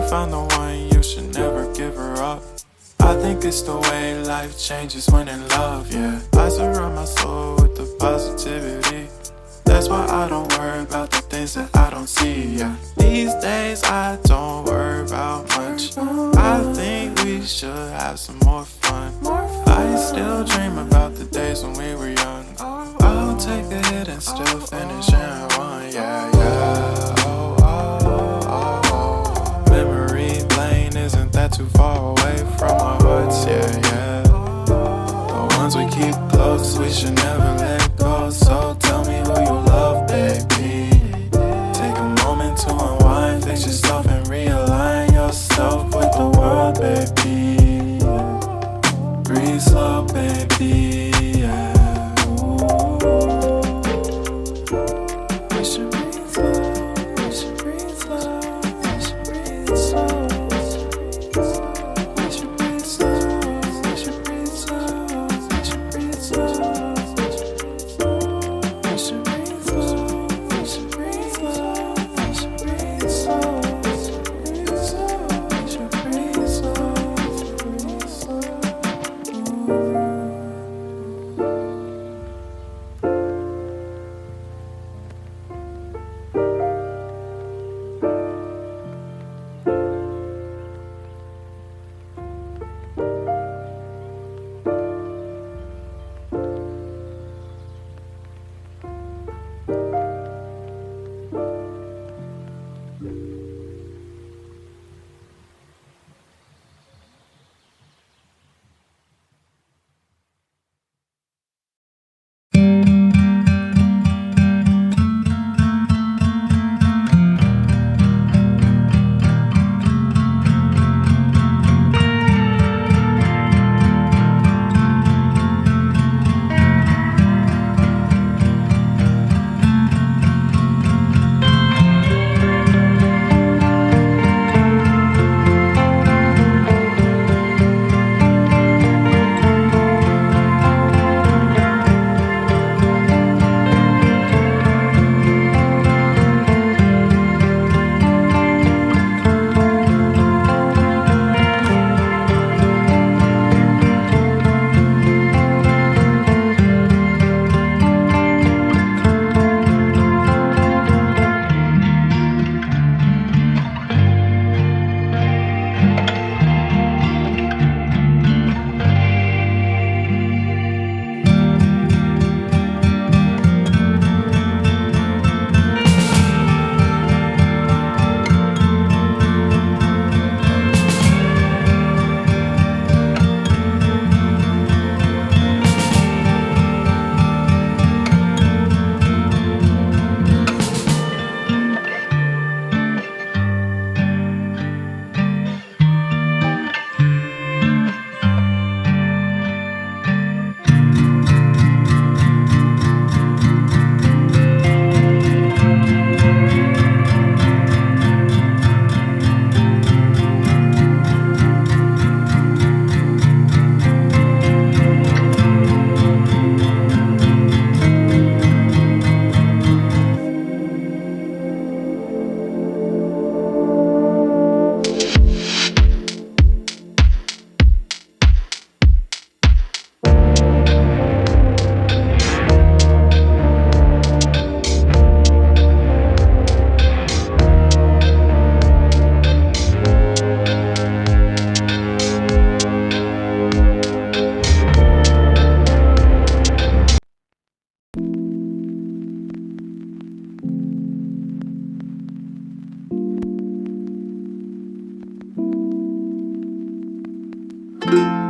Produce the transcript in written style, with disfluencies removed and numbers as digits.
found the one, you should never give her up. I think it's the way life changes when in love, yeah. I surround my soul with the positivity. That's why I don't worry about the things that I don't see, yeah. These days I don't worry about much. I think we should have some more fun. I still dream about the days when we were young. I'll take a hit and still finish in one, yeah, yeah. Oh, oh, oh, oh. Memory lane isn't that too far away from our hearts, yeah, yeah. The ones we keep close, we should never let go. So tell me who you love, baby. Take a moment to unwind, fix yourself and realign yourself with the world, baby. Breathe slow, baby, yeah. We should breathe slow, we should breathe slow, we should breathe slow. We should breathe slow, we should breathe slow, we should breathe slow. We should breathe slow, we should breathe slow, we should breathe slow, we should breathe slow, we should breathe slow, breathe slow. Thank you.